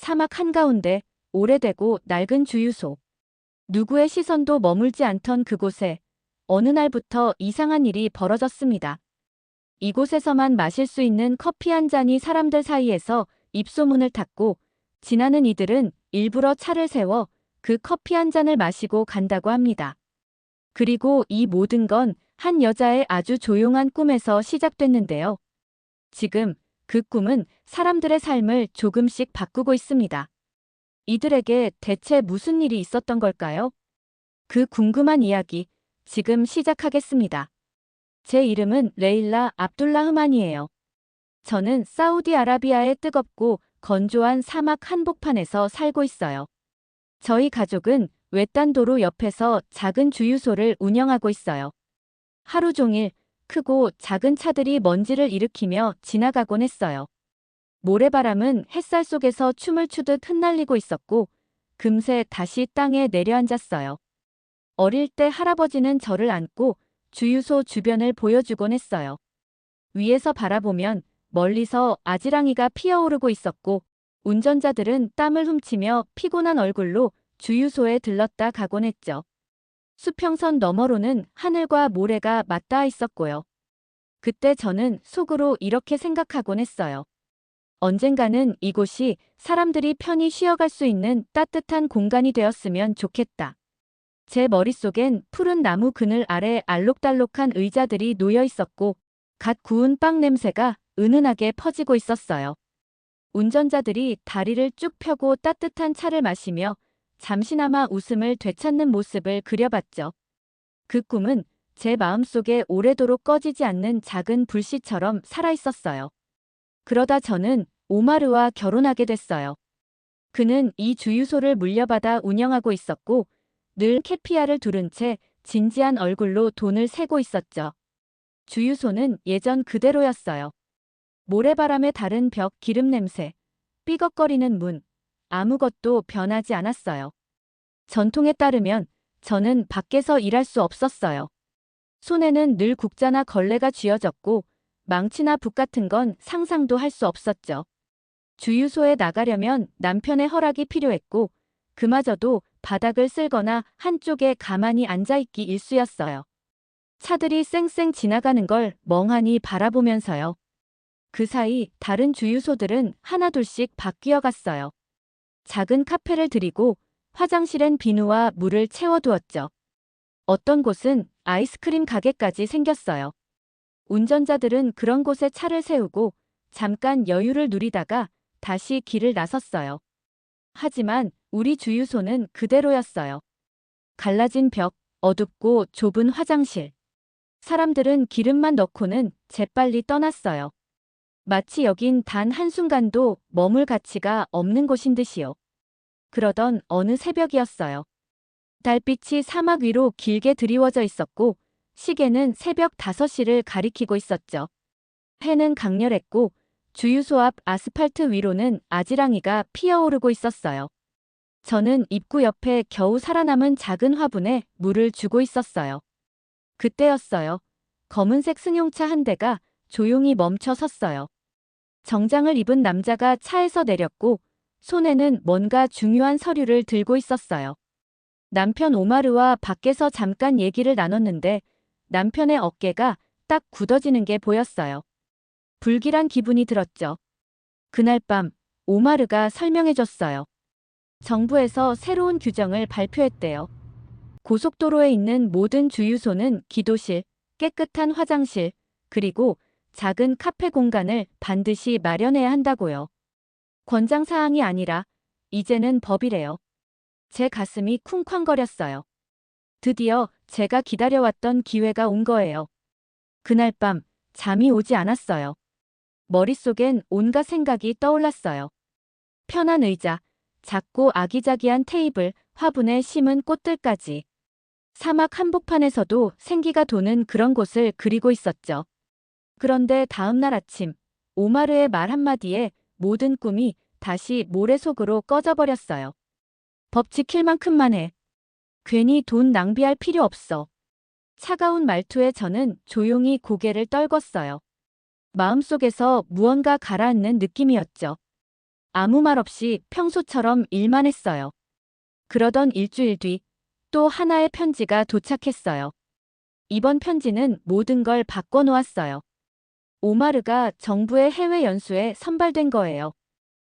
사막 한가운데 오래되고 낡은 주유소. 누구의 시선도 머물지 않던 그곳에 어느 날부터 이상한 일이 벌어졌습니다. 이곳에서만 마실 수 있는 커피 한 잔이 사람들 사이에서 입소문을 탔고, 지나는 이들은 일부러 차를 세워 그 커피 한 잔을 마시고 간다고 합니다. 그리고 이 모든 건 한 여자의 아주 조용한 꿈에서 시작됐는데요. 지금 그 꿈은 사람들의 삶을 조금씩 바꾸고 있습니다. 이들에게 대체 무슨 일이 있었던 걸까요? 그 궁금한 이야기 지금 시작하겠습니다. 제 이름은 레일라 압둘라흐만이에요. 저는 사우디아라비아의 뜨겁고 건조한 사막 한복판에서 살고 있어요. 저희 가족은 외딴 도로 옆에서 작은 주유소를 운영하고 있어요. 하루 종일 크고 작은 차들이 먼지를 일으키며 지나가곤 했어요. 모래바람은 햇살 속에서 춤을 추듯 흩날리고 있었고, 금세 다시 땅에 내려앉았어요. 어릴 때 할아버지는 저를 안고 주유소 주변을 보여주곤 했어요. 위에서 바라보면 멀리서 아지랑이가 피어오르고 있었고, 운전자들은 땀을 훔치며 피곤한 얼굴로 주유소에 들렀다 가곤 했죠. 수평선 너머로는 하늘과 모래가 맞닿아 있었고요. 그때 저는 속으로 이렇게 생각하곤 했어요. 언젠가는 이곳이 사람들이 편히 쉬어갈 수 있는 따뜻한 공간이 되었으면 좋겠다. 제 머릿속엔 푸른 나무 그늘 아래 알록달록한 의자들이 놓여 있었고, 갓 구운 빵 냄새가 은은하게 퍼지고 있었어요. 운전자들이 다리를 쭉 펴고 따뜻한 차를 마시며 잠시나마 웃음을 되찾는 모습을 그려봤죠. 그 꿈은 제 마음속에 오래도록 꺼지지 않는 작은 불씨처럼 살아있었어요. 그러다 저는 오마르와 결혼하게 됐어요. 그는 이 주유소를 물려받아 운영하고 있었고, 늘 캐피아를 두른 채 진지한 얼굴로 돈을 세고 있었죠. 주유소는 예전 그대로였어요. 모래바람에 다른 벽 기름 냄새, 삐걱거리는 문, 아무것도 변하지 않았어요. 전통에 따르면 저는 밖에서 일할 수 없었어요. 손에는 늘 국자나 걸레가 쥐어졌고, 망치나 붓 같은 건 상상도 할 수 없었죠. 주유소에 나가려면 남편의 허락이 필요했고, 그마저도 바닥을 쓸거나 한쪽에 가만히 앉아있기 일쑤였어요. 차들이 쌩쌩 지나가는 걸 멍하니 바라보면서요. 그 사이 다른 주유소들은 하나둘씩 바뀌어 갔어요. 작은 카페를 들이고 화장실엔 비누와 물을 채워두었죠. 어떤 곳은 아이스크림 가게까지 생겼어요. 운전자들은 그런 곳에 차를 세우고 잠깐 여유를 누리다가 다시 길을 나섰어요. 하지만 우리 주유소는 그대로였어요. 갈라진 벽, 어둡고 좁은 화장실. 사람들은 기름만 넣고는 재빨리 떠났어요. 마치 여긴 단 한순간도 머물 가치가 없는 곳인 듯이요. 그러던 어느 새벽이었어요. 달빛이 사막 위로 길게 드리워져 있었고, 시계는 새벽 5시를 가리키고 있었죠. 해는 강렬했고, 주유소 앞 아스팔트 위로는 아지랑이가 피어오르고 있었어요. 저는 입구 옆에 겨우 살아남은 작은 화분에 물을 주고 있었어요. 그때였어요. 검은색 승용차 한 대가 조용히 멈춰 섰어요. 정장을 입은 남자가 차에서 내렸고, 손에는 뭔가 중요한 서류를 들고 있었어요. 남편 오마르와 밖에서 잠깐 얘기를 나눴는데, 남편의 어깨가 딱 굳어지는 게 보였어요. 불길한 기분이 들었죠. 그날 밤 오마르가 설명해줬어요. 정부에서 새로운 규정을 발표했대요. 고속도로에 있는 모든 주유소는 기도실, 깨끗한 화장실, 그리고 작은 카페 공간을 반드시 마련해야 한다고요. 권장사항이 아니라 이제는 법이래요. 제 가슴이 쿵쾅거렸어요. 드디어 제가 기다려왔던 기회가 온 거예요. 그날 밤 잠이 오지 않았어요. 머릿속엔 온갖 생각이 떠올랐어요. 편한 의자, 작고 아기자기한 테이블, 화분에 심은 꽃들까지. 사막 한복판에서도 생기가 도는 그런 곳을 그리고 있었죠. 그런데 다음 날 아침, 오마르의 말 한마디에 모든 꿈이 다시 모래 속으로 꺼져버렸어요. 법 지킬 만큼만 해. 괜히 돈 낭비할 필요 없어. 차가운 말투에 저는 조용히 고개를 떨궜어요. 마음속에서 무언가 가라앉는 느낌이었죠. 아무 말 없이 평소처럼 일만 했어요. 그러던 일주일 뒤 또 하나의 편지가 도착했어요. 이번 편지는 모든 걸 바꿔놓았어요. 오마르가 정부의 해외 연수에 선발된 거예요.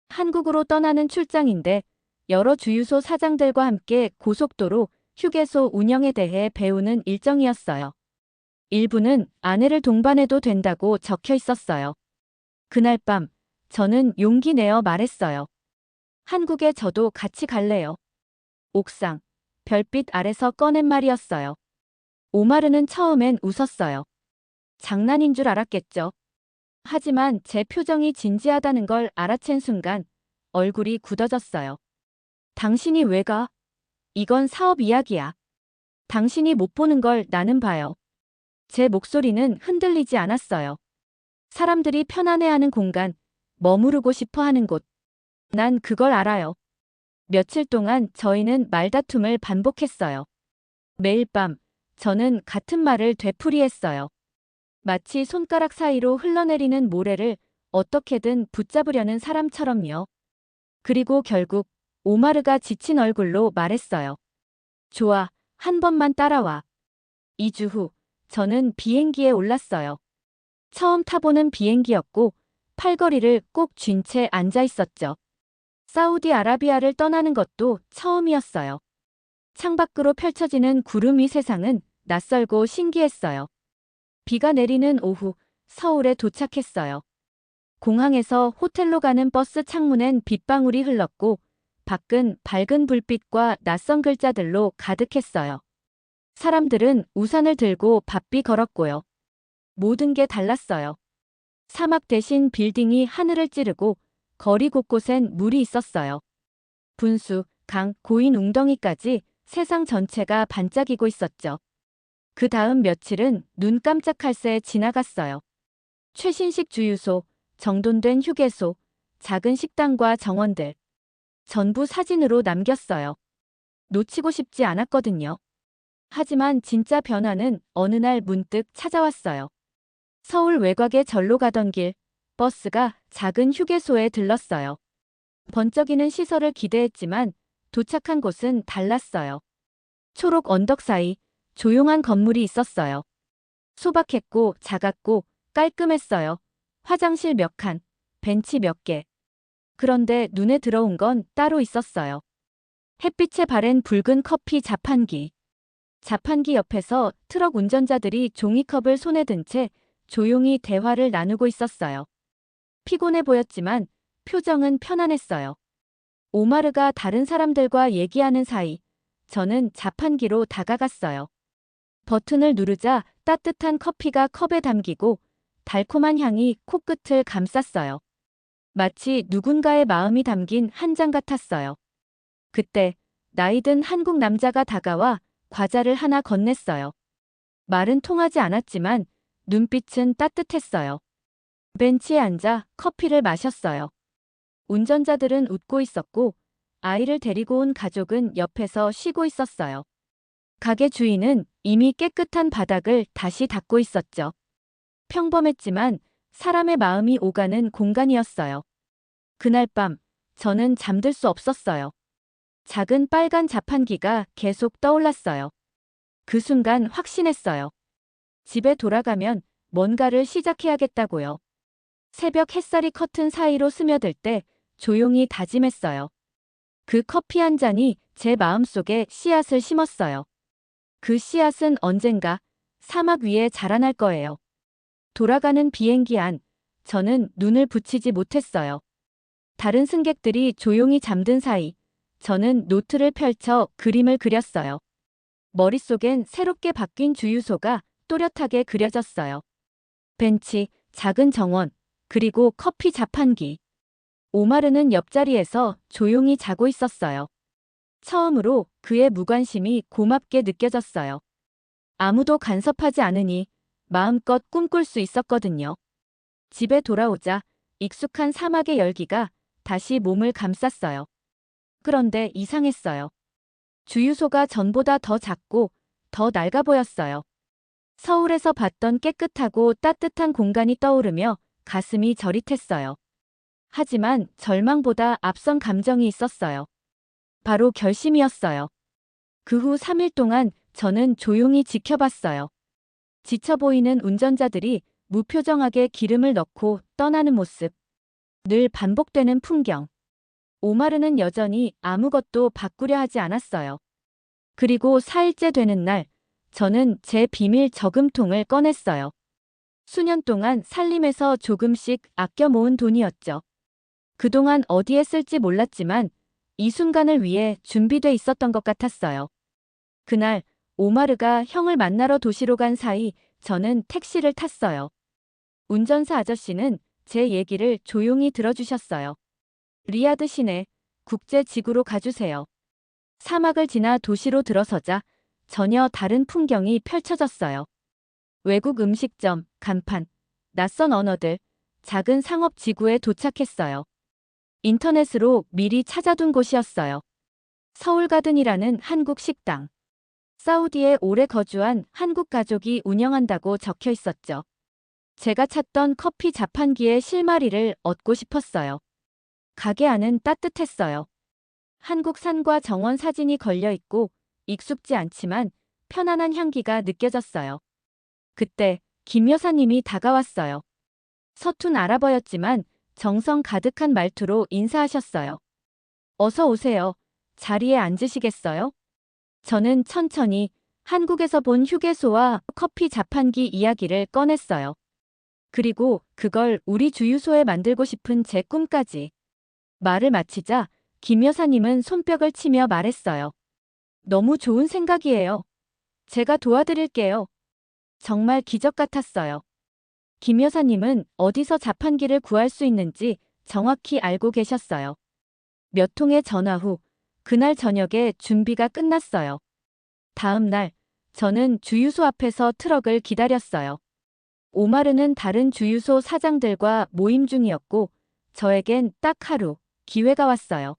한국으로 떠나는 출장인데 여러 주유소 사장들과 함께 고속도로, 휴게소 운영에 대해 배우는 일정이었어요. 일부는 아내를 동반해도 된다고 적혀 있었어요. 그날 밤 저는 용기 내어 말했어요. 한국에 저도 같이 갈래요. 옥상, 별빛 아래서 꺼낸 말이었어요. 오마르는 처음엔 웃었어요. 장난인 줄 알았겠죠. 하지만 제 표정이 진지하다는 걸 알아챈 순간 얼굴이 굳어졌어요. 당신이 왜 가? 이건 사업 이야기야. 당신이 못 보는 걸 나는 봐요. 제 목소리는 흔들리지 않았어요. 사람들이 편안해하는 공간, 머무르고 싶어 하는 곳. 난 그걸 알아요. 며칠 동안 저희는 말다툼을 반복했어요. 매일 밤 저는 같은 말을 되풀이했어요. 마치 손가락 사이로 흘러내리는 모래를 어떻게든 붙잡으려는 사람처럼요. 그리고 결국 오마르가 지친 얼굴로 말했어요. 좋아, 한 번만 따라와. 2주 후 저는 비행기에 올랐어요. 처음 타보는 비행기였고 팔걸이를 꼭 쥔 채 앉아 있었죠. 사우디아라비아를 떠나는 것도 처음이었어요. 창밖으로 펼쳐지는 구름 위 세상은 낯설고 신기했어요. 비가 내리는 오후 서울에 도착했어요. 공항에서 호텔로 가는 버스 창문엔 빗방울이 흘렀고 밖은 밝은 불빛과 낯선 글자들로 가득했어요. 사람들은 우산을 들고 바삐 걸었고요. 모든 게 달랐어요. 사막 대신 빌딩이 하늘을 찌르고 거리 곳곳엔 물이 있었어요. 분수, 강, 고인 웅덩이까지 세상 전체가 반짝이고 있었죠. 그 다음 며칠은 눈 깜짝할 새 지나갔어요. 최신식 주유소, 정돈된 휴게소, 작은 식당과 정원들. 전부 사진으로 남겼어요. 놓치고 싶지 않았거든요. 하지만 진짜 변화는 어느 날 문득 찾아왔어요. 서울 외곽의 절로 가던 길, 버스가 작은 휴게소에 들렀어요. 번쩍이는 시설을 기대했지만 도착한 곳은 달랐어요. 초록 언덕 사이 조용한 건물이 있었어요. 소박했고 작았고 깔끔했어요. 화장실 몇 칸, 벤치 몇 개. 그런데 눈에 들어온 건 따로 있었어요. 햇빛에 바랜 붉은 커피 자판기. 자판기 옆에서 트럭 운전자들이 종이컵을 손에 든 채 조용히 대화를 나누고 있었어요. 피곤해 보였지만 표정은 편안했어요. 오마르가 다른 사람들과 얘기하는 사이 저는 자판기로 다가갔어요. 버튼을 누르자 따뜻한 커피가 컵에 담기고 달콤한 향이 코끝을 감쌌어요. 마치 누군가의 마음이 담긴 한 장 같았어요. 그때 나이든 한국 남자가 다가와 과자를 하나 건넸어요. 말은 통하지 않았지만 눈빛은 따뜻했어요. 벤치에 앉아 커피를 마셨어요. 운전자들은 웃고 있었고 아이를 데리고 온 가족은 옆에서 쉬고 있었어요. 가게 주인은 이미 깨끗한 바닥을 다시 닦고 있었죠. 평범했지만 사람의 마음이 오가는 공간이었어요. 그날 밤 저는 잠들 수 없었어요. 작은 빨간 자판기가 계속 떠올랐어요. 그 순간 확신했어요. 집에 돌아가면 뭔가를 시작해야겠다고요. 새벽 햇살이 커튼 사이로 스며들 때 조용히 다짐했어요. 그 커피 한 잔이 제 마음속에 씨앗을 심었어요. 그 씨앗은 언젠가 사막 위에 자라날 거예요. 돌아가는 비행기 안, 저는 눈을 붙이지 못했어요. 다른 승객들이 조용히 잠든 사이, 저는 노트를 펼쳐 그림을 그렸어요. 머릿속엔 새롭게 바뀐 주유소가 또렷하게 그려졌어요. 벤치, 작은 정원, 그리고 커피 자판기. 오마르는 옆자리에서 조용히 자고 있었어요. 처음으로 그의 무관심이 고맙게 느껴졌어요. 아무도 간섭하지 않으니 마음껏 꿈꿀 수 있었거든요. 집에 돌아오자 익숙한 사막의 열기가 다시 몸을 감쌌어요. 그런데 이상했어요. 주유소가 전보다 더 작고 더 낡아 보였어요. 서울에서 봤던 깨끗하고 따뜻한 공간이 떠오르며 가슴이 저릿했어요. 하지만 절망보다 앞선 감정이 있었어요. 바로 결심이었어요. 그 후 3일 동안 저는 조용히 지켜봤어요. 지쳐 보이는 운전자들이 무표정하게 기름을 넣고 떠나는 모습. 늘 반복되는 풍경. 오마르는 여전히 아무것도 바꾸려 하지 않았어요. 그리고 4일째 되는 날, 저는 제 비밀 저금통을 꺼냈어요. 수년 동안 살림에서 조금씩 아껴 모은 돈이었죠. 그동안 어디에 쓸지 몰랐지만 이 순간을 위해 준비돼 있었던 것 같았어요. 그날 오마르가 형을 만나러 도시로 간 사이 저는 택시를 탔어요. 운전사 아저씨는 제 얘기를 조용히 들어주셨어요. 리야드 시내 국제지구로 가주세요. 사막을 지나 도시로 들어서자 전혀 다른 풍경이 펼쳐졌어요. 외국 음식점, 간판, 낯선 언어들, 작은 상업지구에 도착했어요. 인터넷으로 미리 찾아둔 곳이었어요. 서울가든이라는 한국 식당. 사우디에 오래 거주한 한국 가족이 운영한다고 적혀 있었죠. 제가 찾던 커피 자판기의 실마리를 얻고 싶었어요. 가게 안은 따뜻했어요. 한국 산과 정원 사진이 걸려 있고 익숙지 않지만 편안한 향기가 느껴졌어요. 그때 김 여사님이 다가왔어요. 서툰 아랍어였지만 정성 가득한 말투로 인사하셨어요. 어서 오세요. 자리에 앉으시겠어요? 저는 천천히 한국에서 본 휴게소와 커피 자판기 이야기를 꺼냈어요. 그리고 그걸 우리 주유소에 만들고 싶은 제 꿈까지. 말을 마치자 김 여사님은 손뼉을 치며 말했어요. 너무 좋은 생각이에요. 제가 도와드릴게요. 정말 기적 같았어요. 김 여사님은 어디서 자판기를 구할 수 있는지 정확히 알고 계셨어요. 몇 통의 전화 후 그날 저녁에 준비가 끝났어요. 다음 날 저는 주유소 앞에서 트럭을 기다렸어요. 오마르는 다른 주유소 사장들과 모임 중이었고 저에겐 딱 하루 기회가 왔어요.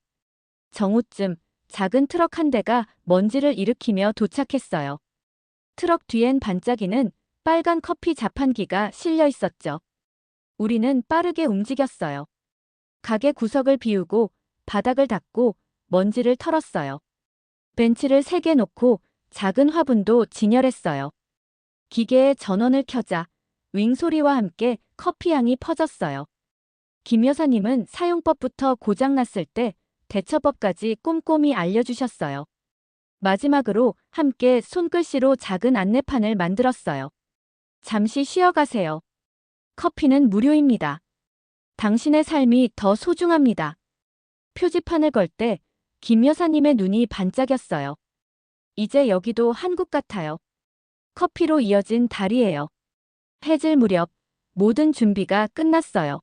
정오쯤 작은 트럭 한 대가 먼지를 일으키며 도착했어요. 트럭 뒤엔 반짝이는 빨간 커피 자판기가 실려 있었죠. 우리는 빠르게 움직였어요. 가게 구석을 비우고 바닥을 닦고 먼지를 털었어요. 벤치를 3개 놓고 작은 화분도 진열했어요. 기계에 전원을 켜자 윙 소리와 함께 커피 향이 퍼졌어요. 김 여사님은 사용법부터 고장났을 때 대처법까지 꼼꼼히 알려주셨어요. 마지막으로 함께 손글씨로 작은 안내판을 만들었어요. 잠시 쉬어가세요. 커피는 무료입니다. 당신의 삶이 더 소중합니다. 표지판을 걸 때 김 여사님의 눈이 반짝였어요. 이제 여기도 한국 같아요. 커피로 이어진 달이에요. 해질 무렵 모든 준비가 끝났어요.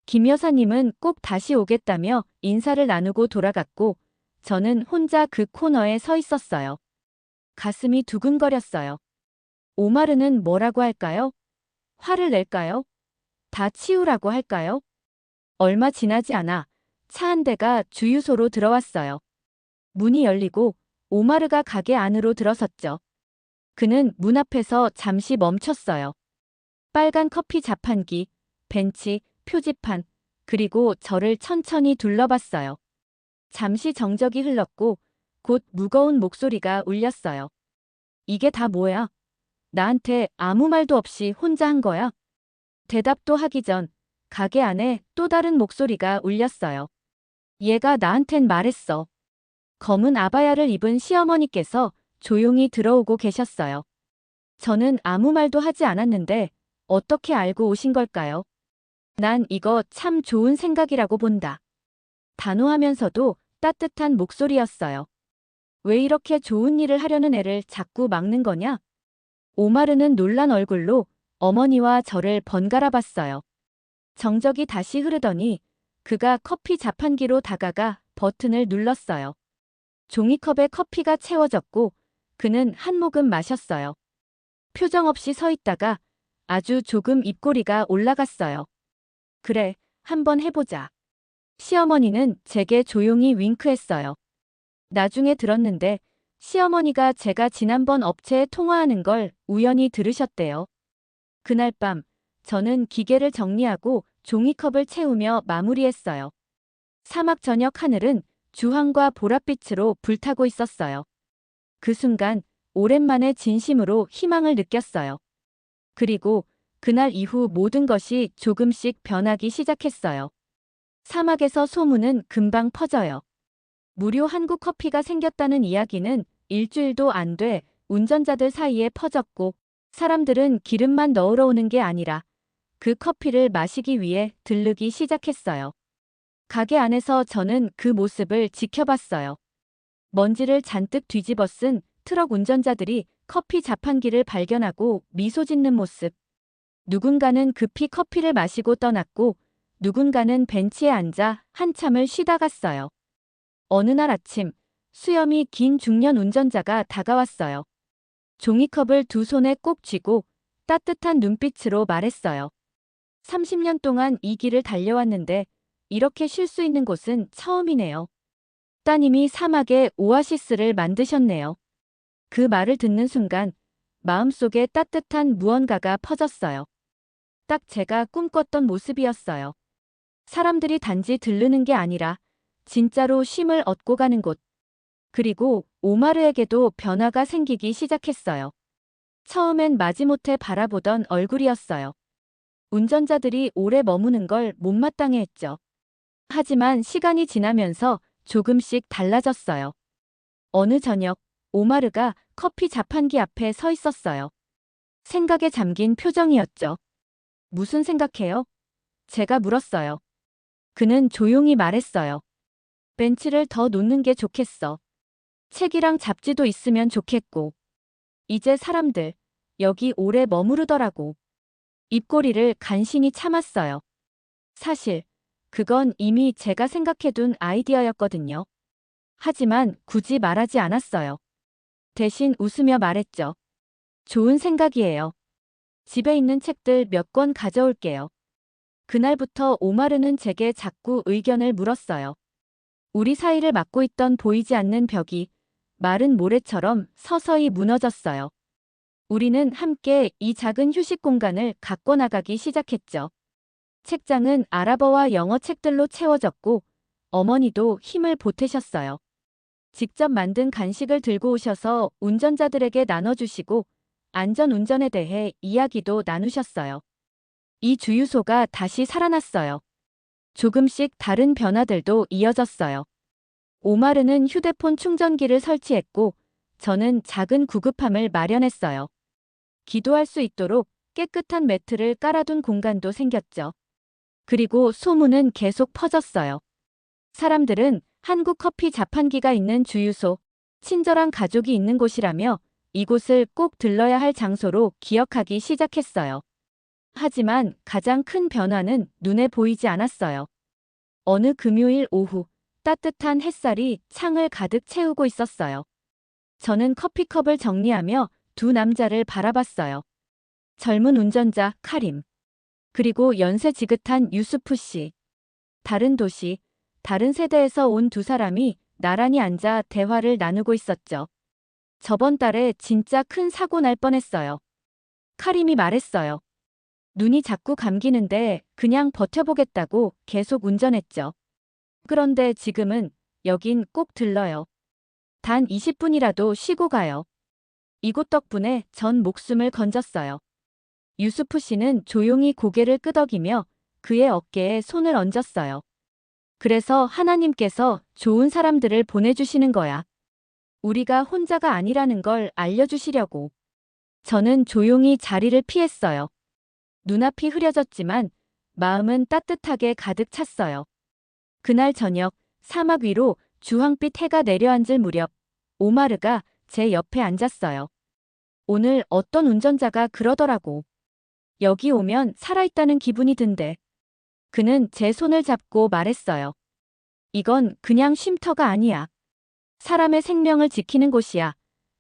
김 여사님은 꼭 다시 오겠다며 인사를 나누고 돌아갔고 저는 혼자 그 코너에 서 있었어요. 가슴이 두근거렸어요. 오마르는 뭐라고 할까요? 화를 낼까요? 다 치우라고 할까요? 얼마 지나지 않아 차 한 대가 주유소로 들어왔어요. 문이 열리고 오마르가 가게 안으로 들어섰죠. 그는 문 앞에서 잠시 멈췄어요. 빨간 커피 자판기, 벤치, 표지판, 그리고 저를 천천히 둘러봤어요. 잠시 정적이 흘렀고 곧 무거운 목소리가 울렸어요. 이게 다 뭐야? 나한테 아무 말도 없이 혼자 한 거야? 대답도 하기 전 가게 안에 또 다른 목소리가 울렸어요. 얘가 나한텐 말했어. 검은 아바야를 입은 시어머니께서 조용히 들어오고 계셨어요. 저는 아무 말도 하지 않았는데 어떻게 알고 오신 걸까요? 난 이거 참 좋은 생각이라고 본다. 단호하면서도 따뜻한 목소리였어요. 왜 이렇게 좋은 일을 하려는 애를 자꾸 막는 거냐? 오마르는 놀란 얼굴로 어머니와 저를 번갈아 봤어요. 정적이 다시 흐르더니 그가 커피 자판기로 다가가 버튼을 눌렀어요. 종이컵에 커피가 채워졌고 그는 한 모금 마셨어요. 표정 없이 서 있다가 아주 조금 입꼬리가 올라갔어요. 그래, 한번 해보자. 시어머니는 제게 조용히 윙크했어요. 나중에 들었는데 시어머니가 제가 지난번 업체에 통화하는 걸 우연히 들으셨대요. 그날 밤 저는 기계를 정리하고 종이컵을 채우며 마무리했어요. 사막 저녁 하늘은 주황과 보랏빛으로 불타고 있었어요. 그 순간 오랜만에 진심으로 희망을 느꼈어요. 그리고 그날 이후 모든 것이 조금씩 변하기 시작했어요. 사막에서 소문은 금방 퍼져요. 무료 한국 커피가 생겼다는 이야기는 일주일도 안 돼 운전자들 사이에 퍼졌고, 사람들은 기름만 넣으러 오는 게 아니라 그 커피를 마시기 위해 들르기 시작했어요. 가게 안에서 저는 그 모습을 지켜봤어요. 먼지를 잔뜩 뒤집어 쓴 트럭 운전자들이 커피 자판기를 발견하고 미소 짓는 모습. 누군가는 급히 커피를 마시고 떠났고, 누군가는 벤치에 앉아 한참을 쉬다 갔어요. 어느 날 아침, 수염이 긴 중년 운전자가 다가왔어요. 종이컵을 두 손에 꼭 쥐고 따뜻한 눈빛으로 말했어요. 30년 동안 이 길을 달려왔는데 이렇게 쉴 수 있는 곳은 처음이네요. 따님이 사막에 오아시스를 만드셨네요. 그 말을 듣는 순간 마음속에 따뜻한 무언가가 퍼졌어요. 딱 제가 꿈꿨던 모습이었어요. 사람들이 단지 들르는 게 아니라 진짜로 쉼을 얻고 가는 곳. 그리고 오마르에게도 변화가 생기기 시작했어요. 처음엔 마지못해 바라보던 얼굴이었어요. 운전자들이 오래 머무는 걸 못마땅해 했죠. 하지만 시간이 지나면서 조금씩 달라졌어요. 어느 저녁, 오마르가 커피 자판기 앞에 서 있었어요. 생각에 잠긴 표정이었죠. 무슨 생각해요? 제가 물었어요. 그는 조용히 말했어요. 벤치를 더 놓는 게 좋겠어. 책이랑 잡지도 있으면 좋겠고. 이제 사람들, 여기 오래 머무르더라고. 입꼬리를 간신히 참았어요. 사실, 그건 이미 제가 생각해둔 아이디어였거든요. 하지만 굳이 말하지 않았어요. 대신 웃으며 말했죠. 좋은 생각이에요. 집에 있는 책들 몇 권 가져올게요. 그날부터 오마르는 제게 자꾸 의견을 물었어요. 우리 사이를 막고 있던 보이지 않는 벽이 마른 모래처럼 서서히 무너졌어요. 우리는 함께 이 작은 휴식 공간을 가꿔 나가기 시작했죠. 책장은 아랍어와 영어 책들로 채워졌고, 어머니도 힘을 보태셨어요. 직접 만든 간식을 들고 오셔서 운전자들에게 나눠주시고, 안전 운전에 대해 이야기도 나누셨어요. 이 주유소가 다시 살아났어요. 조금씩 다른 변화들도 이어졌어요. 오마르는 휴대폰 충전기를 설치했고, 저는 작은 구급함을 마련했어요. 기도할 수 있도록 깨끗한 매트를 깔아둔 공간도 생겼죠. 그리고 소문은 계속 퍼졌어요. 사람들은 한국 커피 자판기가 있는 주유소, 친절한 가족이 있는 곳이라며 이곳을 꼭 들러야 할 장소로 기억하기 시작했어요. 하지만 가장 큰 변화는 눈에 보이지 않았어요. 어느 금요일 오후, 따뜻한 햇살이 창을 가득 채우고 있었어요. 저는 커피컵을 정리하며 두 남자를 바라봤어요. 젊은 운전자 카림, 그리고 연세 지긋한 유수프 씨. 다른 도시, 다른 세대에서 온 두 사람이 나란히 앉아 대화를 나누고 있었죠. 저번 달에 진짜 큰 사고 날 뻔했어요. 카림이 말했어요. 눈이 자꾸 감기는데 그냥 버텨보겠다고 계속 운전했죠. 그런데 지금은 여긴 꼭 들러요. 단 20분이라도 쉬고 가요. 이곳 덕분에 전 목숨을 건졌어요. 유수프 씨는 조용히 고개를 끄덕이며 그의 어깨에 손을 얹었어요. 그래서 하나님께서 좋은 사람들을 보내주시는 거야. 우리가 혼자가 아니라는 걸 알려주시려고. 저는 조용히 자리를 피했어요. 눈앞이 흐려졌지만 마음은 따뜻하게 가득 찼어요. 그날 저녁 사막 위로 주황빛 해가 내려앉을 무렵 오마르가 제 옆에 앉았어요. 오늘 어떤 운전자가 그러더라고. 여기 오면 살아있다는 기분이 든대. 그는 제 손을 잡고 말했어요. 이건 그냥 쉼터가 아니야. 사람의 생명을 지키는 곳이야.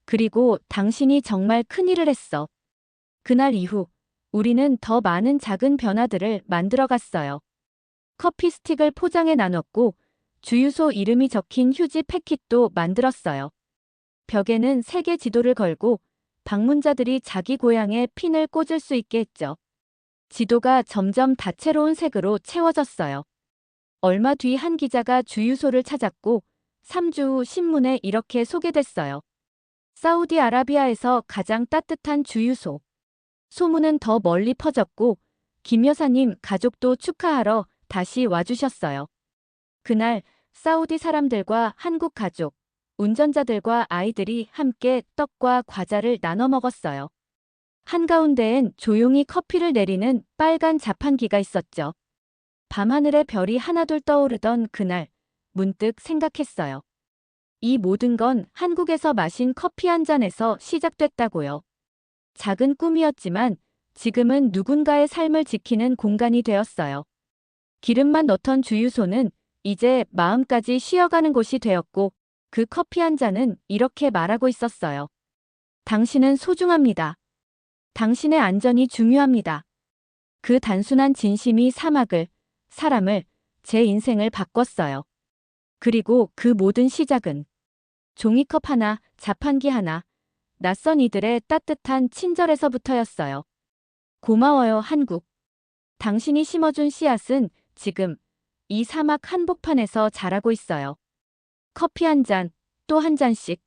그리고 당신이 정말 큰일을 했어. 그날 이후 우리는 더 많은 작은 변화들을 만들어갔어요. 커피 스틱을 포장해 나눴고 주유소 이름이 적힌 휴지 패킷도 만들었어요. 벽에는 세계 지도를 걸고 방문자들이 자기 고향에 핀을 꽂을 수 있게 했죠. 지도가 점점 다채로운 색으로 채워졌어요. 얼마 뒤 한 기자가 주유소를 찾았고 3주 후 신문에 이렇게 소개됐어요. 사우디아라비아에서 가장 따뜻한 주유소. 소문은 더 멀리 퍼졌고 김 여사님 가족도 축하하러 다시 와주셨어요. 그날 사우디 사람들과 한국 가족, 운전자들과 아이들이 함께 떡과 과자를 나눠 먹었어요. 한가운데엔 조용히 커피를 내리는 빨간 자판기가 있었죠. 밤하늘에 별이 하나둘 떠오르던 그날 문득 생각했어요. 이 모든 건 한국에서 마신 커피 한 잔에서 시작됐다고요. 작은 꿈이었지만 지금은 누군가의 삶을 지키는 공간이 되었어요. 기름만 넣던 주유소는 이제 마음까지 쉬어가는 곳이 되었고 그 커피 한 잔은 이렇게 말하고 있었어요. 당신은 소중합니다. 당신의 안전이 중요합니다. 그 단순한 진심이 사람을, 제 인생을 바꿨어요. 그리고 그 모든 시작은 종이컵 하나, 자판기 하나, 낯선 이들의 따뜻한 친절에서부터였어요. 고마워요, 한국. 당신이 심어준 씨앗은 지금 이 사막 한복판에서 자라고 있어요. 커피 한 잔, 또 한 잔씩.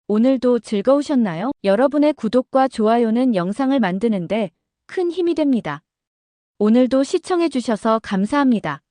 오늘도 즐거우셨나요? 여러분의 구독과 좋아요는 영상을 만드는데 큰 힘이 됩니다. 오늘도 시청해주셔서 감사합니다.